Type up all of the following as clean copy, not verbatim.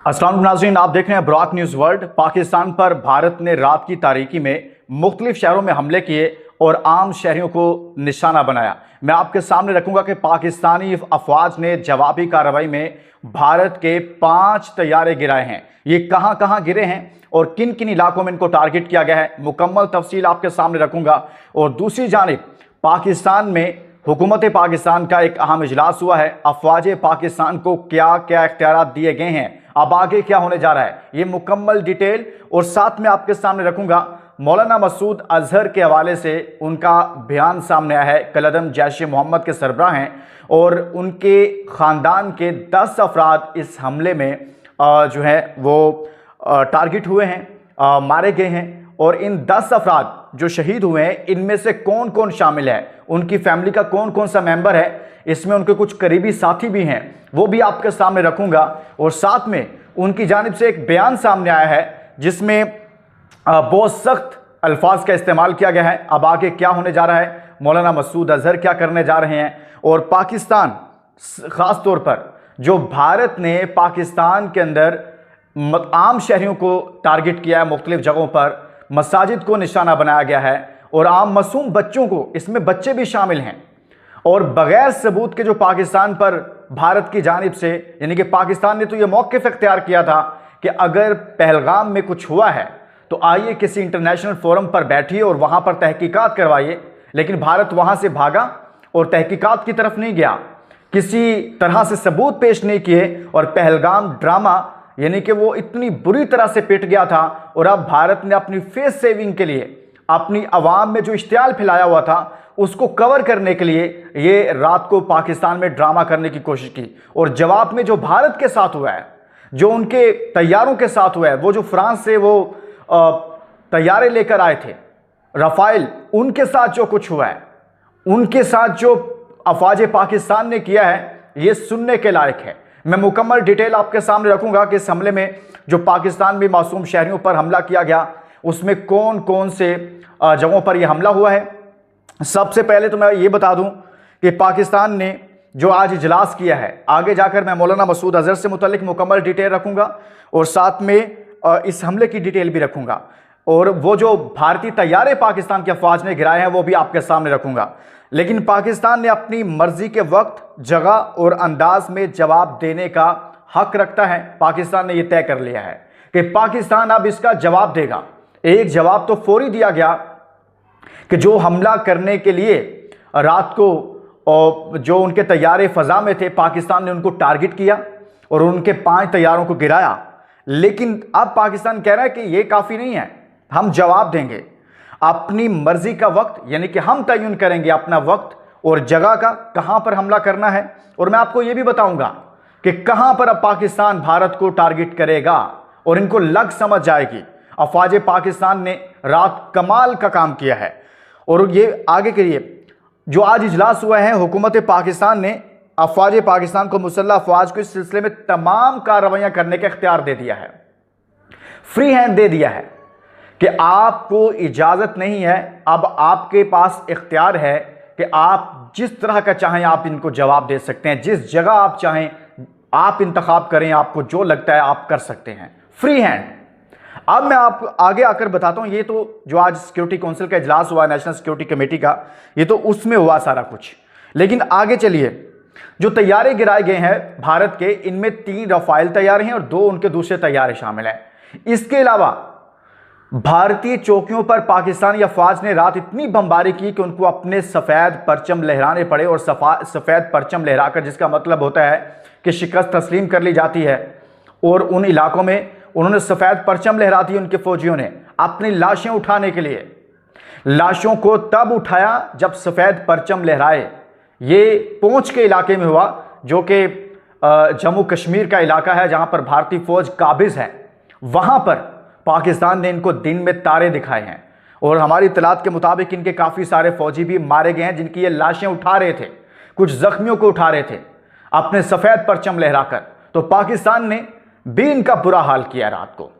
अस्सलाम वालेकुम नाज़रीन, आप देख रहे हैं ब्रॉक न्यूज़ वर्ल्ड। पाकिस्तान पर भारत ने रात की तारीकी में मुख्तलिफ शहरों में हमले किए और आम शहरियों को निशाना बनाया। मैं आपके सामने रखूंगा कि पाकिस्तानी अफवाज ने जवाबी कार्रवाई में भारत के 5 तैयारे गिराए हैं। ये कहां कहां गिरे हैं और किन किन इलाकों में इनको टारगेट किया गया है, मुकम्मल तफसील आपके सामने रखूंगा। और दूसरी जानिब पाकिस्तान में हुकूमत पाकिस्तान का एक अहम इजलास हुआ है। अफवाज पाकिस्तान को क्या क्या इख्तियार दिए गए हैं, अब आगे क्या होने जा रहा है, ये मुकम्मल डिटेल और साथ में आपके सामने रखूंगा। मौलाना मसूद अजहर के हवाले से उनका बयान सामने आया है। कलअदम जैश मोहम्मद के सरबराह हैं और उनके ख़ानदान के 10 अफराद इस हमले में जो है वो टारगेट हुए हैं, मारे गए हैं। और इन 10 अफराद जो शहीद हुए हैं, इनमें से कौन कौन शामिल है, उनकी फैमिली का कौन कौन सा मेंबर है, इसमें उनके कुछ करीबी साथी भी हैं, वो भी आपके सामने रखूंगा। और साथ में उनकी जानिब से एक बयान सामने आया है जिसमें बहुत सख्त अल्फाज का इस्तेमाल किया गया है। अब आगे क्या होने जा रहा है, मौलाना मसूद अजहर क्या करने जा रहे हैं, और पाकिस्तान ख़ास तौर पर जो भारत ने पाकिस्तान के अंदर आम शहरियों को टारगेट किया है, मुख्तलिफ जगहों पर मसाजिद को निशाना बनाया गया है और आम मासूम बच्चों को, इसमें बच्चे भी शामिल हैं। और बगैर सबूत के जो पाकिस्तान पर भारत की जानिब से, यानी कि पाकिस्तान ने तो ये मौक़िफ़ इख्तियार किया था कि अगर पहलगाम में कुछ हुआ है तो आइए किसी इंटरनेशनल फोरम पर बैठिए और वहाँ पर तहकीकात करवाइए। लेकिन भारत वहाँ से भागा और तहकीकात की तरफ नहीं गया, किसी तरह से सबूत पेश नहीं किए और पहलगाम ड्रामा यानी कि वो इतनी बुरी तरह से पिट गया था। और अब भारत ने अपनी फेस सेविंग के लिए, अपनी आवाम में जो इश्तियाल फैलाया हुआ था उसको कवर करने के लिए ये रात को पाकिस्तान में ड्रामा करने की कोशिश की। और जवाब में जो भारत के साथ हुआ है, जो उनके तैयारों के साथ हुआ है, वो जो फ्रांस से वो तैयारे लेकर आए थे रफाइल, उनके साथ जो कुछ हुआ है, उनके साथ जो अफवाज पाकिस्तान ने किया है, ये सुनने के लायक है। मैं मुकम्मल डिटेल आपके सामने रखूंगा कि इस हमले में जो पाकिस्तान में मासूम शहरियों पर हमला किया गया, उसमें कौन कौन से जगहों पर यह हमला हुआ है। सबसे पहले तो मैं ये बता दूं कि पाकिस्तान ने जो आज इजलास किया है, आगे जाकर मैं मौलाना मसूद अजहर से मुतल्लिक मुकम्मल डिटेल रखूंगा और साथ में इस हमले की डिटेल भी रखूंगा। और वो जो भारतीय तैयारे पाकिस्तान के अफवाज ने गिराए हैं वो भी आपके सामने रखूंगा। लेकिन पाकिस्तान ने अपनी मर्जी के वक्त, जगह और अंदाज में जवाब देने का हक रखता है। पाकिस्तान ने यह तय कर लिया है कि पाकिस्तान अब इसका जवाब देगा। एक जवाब तो फौरी दिया गया कि जो हमला करने के लिए रात को जो उनके तैयारे फ़ज़ा में थे, पाकिस्तान ने उनको टारगेट किया और उनके 5 तैयारों को गिराया। लेकिन अब पाकिस्तान कह रहा है कि यह काफ़ी नहीं है, हम जवाब देंगे। अपनी मर्जी का वक्त, यानी कि हम तयन करेंगे अपना वक्त और जगह का, कहां पर हमला करना है। और मैं आपको यह भी बताऊंगा कि कहां पर अब पाकिस्तान भारत को टारगेट करेगा और इनको लग समझ जाएगी। अफवाज पाकिस्तान ने रात कमाल का काम किया है। और ये आगे के लिए जो आज इजलास हुआ है, हुकूमत पाकिस्तान ने अफवाज पाकिस्तान को, मुसल्लह अफवाज को इस सिलसिले में तमाम कार्रवाइयां करने का इख्तियार दे दिया है, फ्री हैंड दे दिया है कि आपको इजाज़त नहीं है, अब आपके पास इख्तियार है कि आप जिस तरह का चाहें आप इनको जवाब दे सकते हैं, जिस जगह आप चाहें आप इंतखाब करें, आपको जो लगता है आप कर सकते हैं, फ्री हैंड। अब मैं आपको आगे आकर बताता हूं, ये तो जो आज सिक्योरिटी काउंसिल का इजलास हुआ, नेशनल सिक्योरिटी कमेटी का, ये तो उसमें हुआ सारा कुछ। लेकिन आगे चलिए, जो तैयारे गिराए गए हैं भारत के, इनमें 3 रफाइल तैयारे हैं और 2 उनके दूसरे तैयारे शामिल हैं। इसके अलावा भारतीय चौकियों पर पाकिस्तानी अफवाज ने रात इतनी बमबारी की कि उनको अपने सफ़ेद परचम लहराने पड़े। और सफ़ेद परचम लहराकर, जिसका मतलब होता है कि शिकस्त तस्लीम कर ली जाती है, और उन इलाकों में उन्होंने सफ़ेद परचम लहरा दी। उनके फौजियों ने अपनी लाशें उठाने के लिए, लाशों को तब उठाया जब सफ़ेद परचम लहराए। ये पूंछ के इलाके में हुआ, जो कि जम्मू कश्मीर का इलाका है जहां पर भारतीय फौज काबिज है। वहां पर पाकिस्तान ने इनको दिन में तारे दिखाए हैं और हमारी इत्तलात के मुताबिक इनके काफ़ी सारे फौजी भी मारे गए हैं, जिनकी ये लाशें उठा रहे थे, कुछ जख्मियों को उठा रहे थे अपने सफ़ेद परचम लहराकर। तो पाकिस्तान ने भी इनका बुरा हाल किया रात को।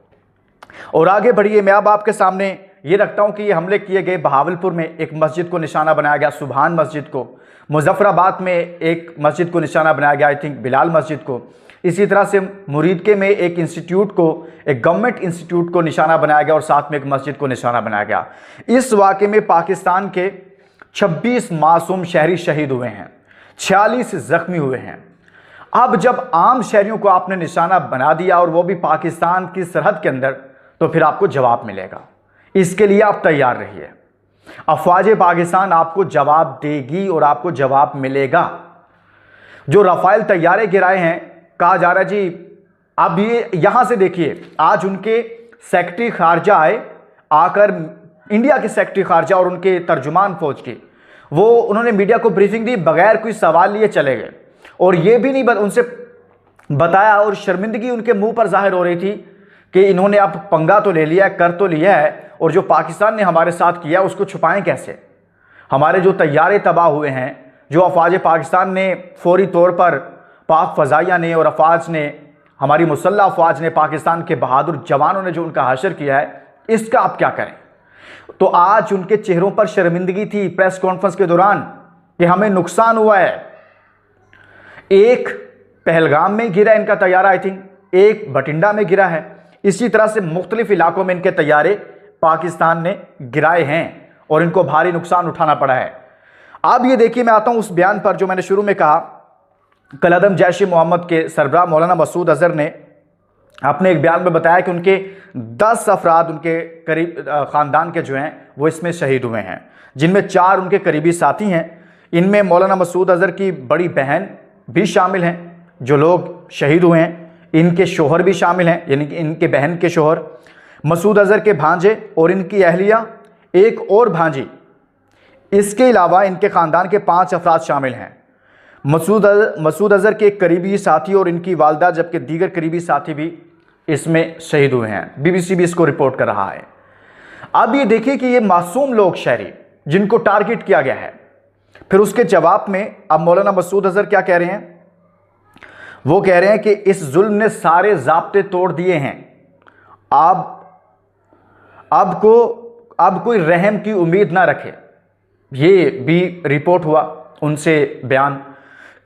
और आगे बढ़िए, मैं अब आपके सामने ये रखता हूं कि ये हमले किए गए बहावलपुर में एक मस्जिद को निशाना बनाया गया, सुभान मस्जिद को। मुजफ्फराबाद में एक मस्जिद को निशाना बनाया गया, आई थिंक बिलाल मस्जिद को। इसी तरह से मुरीदके में एक इंस्टीट्यूट को, एक गवर्नमेंट इंस्टीट्यूट को निशाना बनाया गया और साथ में एक मस्जिद को निशाना बनाया गया। इस वाक़े में पाकिस्तान के 26 मासूम शहरी शहीद हुए हैं, 46 जख्मी हुए हैं। अब जब आम शहरियों को आपने निशाना बना दिया और वो भी पाकिस्तान की सरहद के अंदर, तो फिर आपको जवाब मिलेगा। इसके लिए आप तैयार रहिए। अफवाज पाकिस्तान आपको जवाब देगी और आपको जवाब मिलेगा। जो राफेल तैयारे गिराए हैं, कहा जा रहा है जी, अब ये यहां से देखिए, आज उनके सेक्रेटरी खारजा आए, आकर इंडिया के सेक्रेटरी खारजा और उनके तर्जुमान फौज के, वो उन्होंने मीडिया को ब्रीफिंग दी, बगैर कोई सवाल लिए चले गए और ये भी नहीं उनसे बताया, और शर्मिंदगी उनके मुंह पर जाहिर हो रही थी कि इन्होंने अब पंगा तो ले लिया है, कर तो लिया है, और जो पाकिस्तान ने हमारे साथ किया उसको छुपाएं कैसे। हमारे जो तैयारे तबाह हुए हैं, जो अफवाज पाकिस्तान ने फौरी तौर पर, पाक फ़ज़ाइया ने और अफवाज ने, हमारी मुसल्लह अफवाज ने, पाकिस्तान के बहादुर जवानों ने जो उनका हशर किया है, इसका आप क्या करें। तो आज उनके चेहरों पर शर्मिंदगी थी प्रेस कॉन्फ्रेंस के दौरान कि हमें नुकसान हुआ है। एक पहलगाम में गिरा इनका तैयारा, आई थिंक एक बठिंडा में गिरा है। इसी तरह से मुख्तलिफ इलाकों में इनके तैयारे पाकिस्तान ने गिराए हैं और इनको भारी नुकसान उठाना पड़ा है। अब ये देखिए, मैं आता हूं उस बयान पर जो मैंने शुरू में कहा। कलअदम जैश मोहम्मद के सरबराह मौलाना मसूद अजहर ने अपने एक बयान में बताया कि उनके 10 अफराद उनके करीब ख़ानदान के जो हैं वो इसमें शहीद हुए हैं, जिनमें 4 उनके करीबी साथी हैं। इनमें मौलाना मसूद अजहर की बड़ी बहन भी शामिल हैं। जो लोग शहीद हुए हैं इनके शोहर भी शामिल हैं, यानी कि इनके बहन के शोहर, मसूद अजहर के भांजे और इनकी अहलिया, एक और भांजी। इसके अलावा इनके ख़ानदान के 5 अफराद शामिल हैं। मसूद अजहर के एक करीबी साथी और इनकी वालदा, जबकि दीगर करीबी साथी भी इसमें शहीद हुए हैं। BBC भी इसको रिपोर्ट कर रहा है। अब ये देखिए कि ये मासूम लोग शहरी जिनको टारगेट किया गया है, फिर उसके जवाब में अब मौलाना मसूद अजहर क्या कह रहे हैं। वो कह रहे हैं कि इस जुल्म ने सारे ज़ाब्ते तोड़ दिए हैं, अब कोई रहम की उम्मीद ना रखे। ये भी रिपोर्ट हुआ उनसे बयान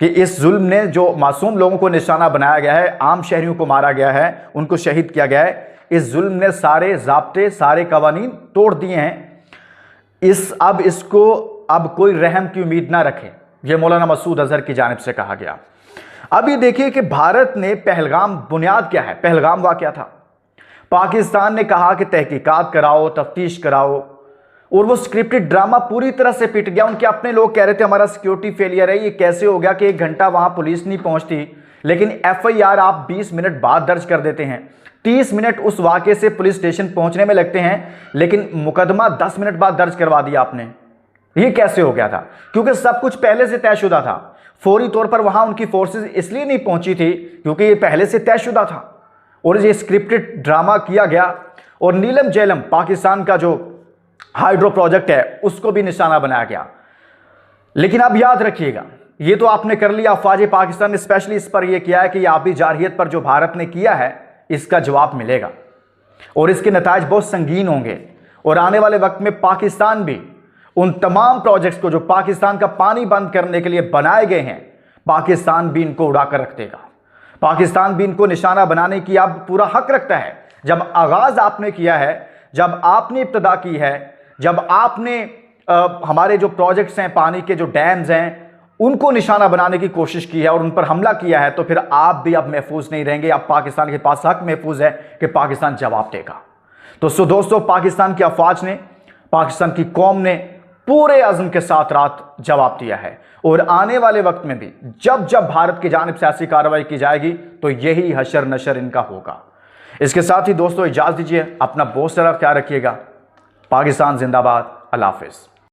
कि इस जुल्म ने, जो मासूम लोगों को निशाना बनाया गया है, आम शहरियों को मारा गया है, उनको शहीद किया गया है, इस जुल्म ने सारे ज़ाब्ते, सारे कवानीन तोड़ दिए हैं। अब कोई रहम की उम्मीद ना रखे, यह मौलाना मसूद अजहर की जानिब से कहा गया। अब ये देखिए कि भारत ने पहलगाम, बुनियाद क्या है, पहलगाम वाक़या था। पाकिस्तान ने कहा कि तहकीकात कराओ, तफ्तीश कराओ, और वो स्क्रिप्टेड ड्रामा पूरी तरह से पिट गया। उनके अपने लोग कह रहे थे हमारा सिक्योरिटी फेलियर है। ये कैसे हो गया कि 1 घंटा वहां पुलिस नहीं पहुंचती, लेकिन FIR आप 20 मिनट बाद दर्ज कर देते हैं। 30 मिनट उस वाक़े से पुलिस स्टेशन पहुंचने में लगते हैं, लेकिन मुकदमा 10 मिनट बाद दर्ज करवा दिया आपने। ये कैसे हो गया था? क्योंकि सब कुछ पहले से तयशुदा था। फौरी तौर पर वहां उनकी फोर्सेस इसलिए नहीं पहुंची थी क्योंकि ये पहले से तयशुदा था और ये स्क्रिप्टेड ड्रामा किया गया। और नीलम झेलम, पाकिस्तान का जो हाइड्रो प्रोजेक्ट है, उसको भी निशाना बनाया गया। लेकिन अब याद रखिएगा, ये तो आपने कर लिया। अफवाज पाकिस्तान ने स्पेशली इस पर यह किया है कि आबी जारहियत पर जो भारत ने किया है, इसका जवाब मिलेगा और इसके नतायज बहुत संगीन होंगे। और आने वाले वक्त में पाकिस्तान भी उन तमाम प्रोजेक्ट्स को जो पाकिस्तान का पानी बंद करने के लिए बनाए गए हैं, पाकिस्तान भी इनको उड़ाकर रख देगा। पाकिस्तान भी इनको निशाना बनाने की अब पूरा हक रखता है। जब आगाज आपने किया है, जब आपने इब्तदा की है, जब आपने हमारे जो प्रोजेक्ट्स हैं, पानी के जो डैम्स हैं, उनको निशाना बनाने की कोशिश की है और उन पर हमला किया है, तो फिर आप भी अब महफूज नहीं रहेंगे। अब पाकिस्तान के पास हक महफूज है कि पाकिस्तान जवाब देगा। तो दोस्तों, पाकिस्तान की अफवाज ने, पाकिस्तान की कौम ने पूरे अज़्म के साथ रात जवाब दिया है। और आने वाले वक्त में भी जब जब भारत की जानिब से ऐसी कार्रवाई की जाएगी, तो यही हशर नशर इनका होगा। इसके साथ ही दोस्तों, इजाज़त दीजिए, अपना बहुत सारा ख्याल रखिएगा। पाकिस्तान जिंदाबाद। अल्लाह हाफ़िज़।